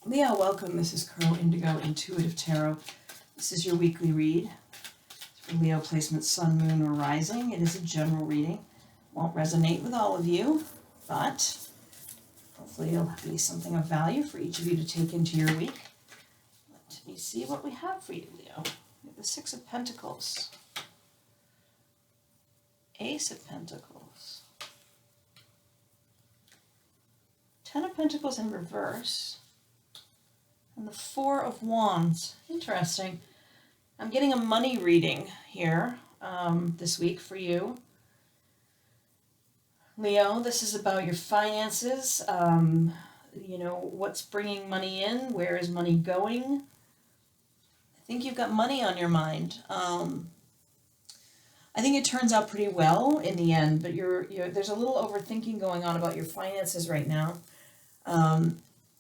Leo, welcome. This is Crow Indigo Intuitive Tarot. This is your weekly read. It's for Leo placement, Sun, Moon, or Rising. It is a general reading. Won't resonate with all of you, but hopefully it'll be something of value for each of you to take into your week. Let me see what we have for you, Leo. We have the Six of Pentacles, Ace of Pentacles, Ten of Pentacles in reverse, and the Four of Wands. Interesting. I'm getting a money reading here this week for you. Leo, this is about your finances. What's bringing money in? Where is money going? I think you've got money on your mind. I think it turns out pretty well in the end, but there's a little overthinking going on about your finances right now.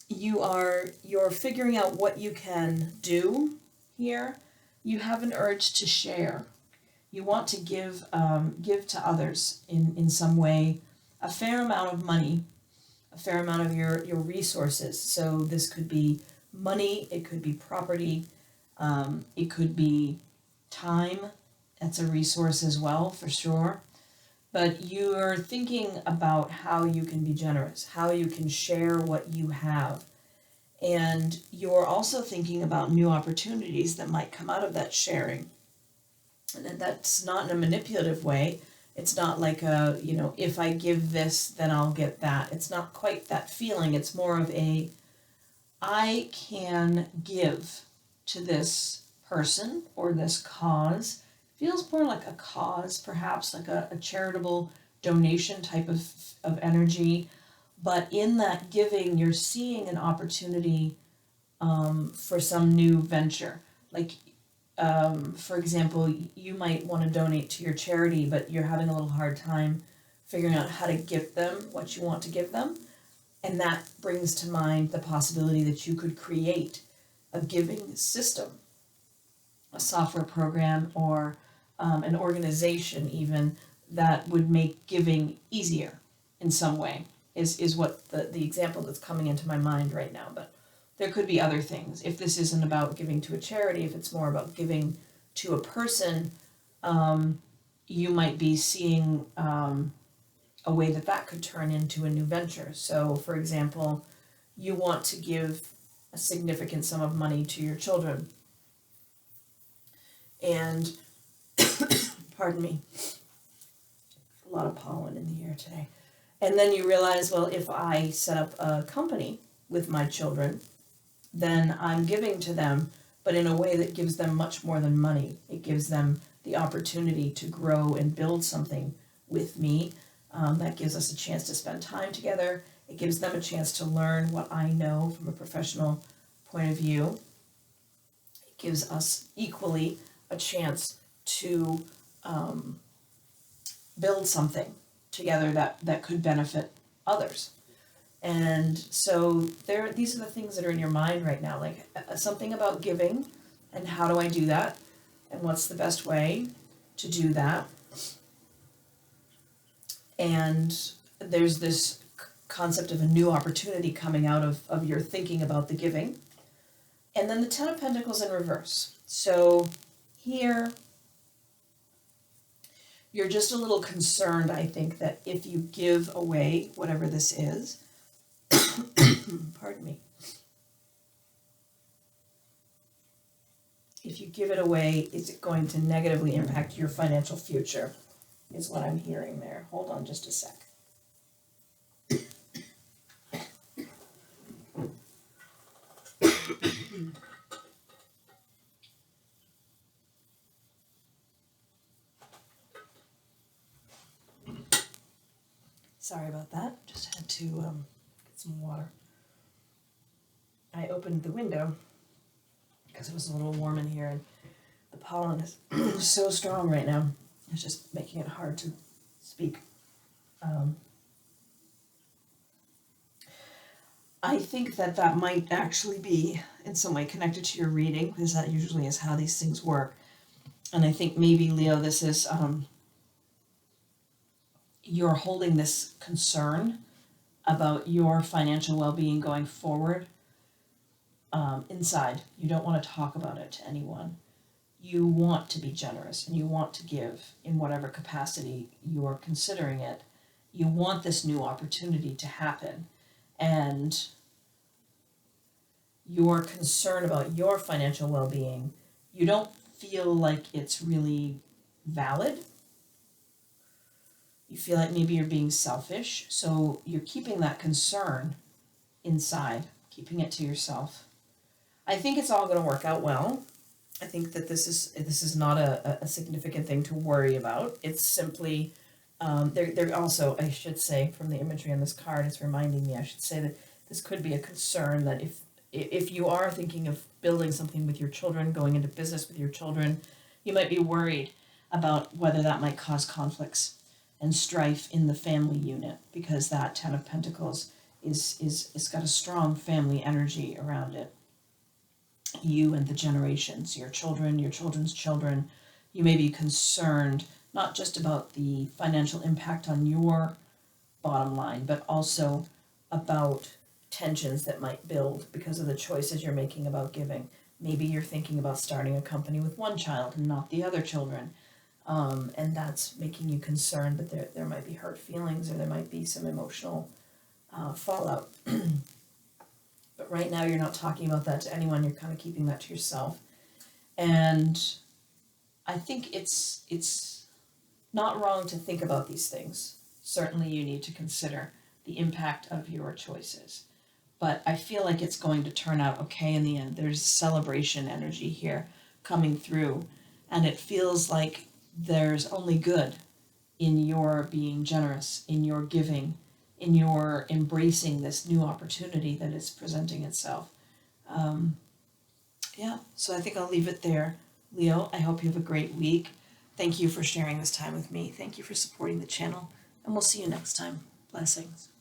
You're figuring out what you can do here. You have an urge to share. You want to give to others in some way, a fair amount of money, a fair amount of your resources. So this could be money, it could be property, it could be time. That's a resource as well, for sure. But you're thinking about how you can be generous, how you can share what you have. And you're also thinking about new opportunities that might come out of that sharing. And that's not in a manipulative way. It's not like if I give this, then I'll get that. It's not quite that feeling. It's more of I can give to this person or this cause. Feels more like a cause, perhaps like a charitable donation type of energy. But in that giving, you're seeing an opportunity for some new venture. Like, for example, you might want to donate to your charity, but you're having a little hard time figuring out how to give them what you want to give them. And that brings to mind the possibility that you could create a giving system, a software program, or an organization even that would make giving easier in some way is what the example that's coming into my mind right now. But there could be other things. If this isn't about giving to a charity, if it's more about giving to a person, you might be seeing a way that could turn into a new venture. So, for example, you want to give a significant sum of money to your children. And, pardon me, a lot of pollen in the air today. And then you realize, well, if I set up a company with my children, then I'm giving to them, but in a way that gives them much more than money. It gives them the opportunity to grow and build something with me. That gives us a chance to spend time together. It gives them a chance to learn what I know from a professional point of view. It gives us equally a chance to build something together that could benefit others. And so these are the things that are in your mind right now, like something about giving and how do I do that and what's the best way to do that. And there's this concept of a new opportunity coming out of your thinking about the giving. And then the Ten of Pentacles in reverse. So here, you're just a little concerned, I think, that if you give away whatever this is, pardon me, if you give it away, is it going to negatively impact your financial future, is what I'm hearing there. Hold on just a sec. Sorry about that. Just had to get some water. I opened the window because it was a little warm in here, and the pollen is so strong right now. It's just making it hard to speak. I think that might actually be in some way connected to your reading, because that usually is how these things work. And I think maybe, Leo, this is you're holding this concern about your financial well-being going forward inside. You don't want to talk about it to anyone. You want to be generous and you want to give in whatever capacity you're considering it. You want this new opportunity to happen, and your concern about your financial well-being, you don't feel like it's really valid. You feel like maybe you're being selfish, so you're keeping that concern inside, keeping it to yourself. I think it's all going to work out well. I think that this is not a significant thing to worry about. It's simply, there also, I should say, from the imagery on this card, it's reminding me, I should say that this could be a concern that if you are thinking of building something with your children, going into business with your children, you might be worried about whether that might cause conflicts and strife in the family unit, because that Ten of Pentacles is got a strong family energy around it. You and the generations, your children, your children's children, you may be concerned not just about the financial impact on your bottom line, but also about tensions that might build because of the choices you're making about giving. Maybe you're thinking about starting a company with one child and not the other children, and that's making you concerned that there might be hurt feelings or there might be some emotional fallout. But right now you're not talking about that to anyone, you're kind of keeping that to yourself. And I think it's not wrong to think about these things. Certainly you need to consider the impact of your choices. But I feel like it's going to turn out okay in the end. There's celebration energy here coming through, and it feels like there's only good in your being generous, in your giving, in your embracing this new opportunity that is presenting itself. Yeah, so I think I'll leave it there. Leo, I hope you have a great week. Thank you for sharing this time with me. Thank you for supporting the channel, and we'll see you next time. Blessings.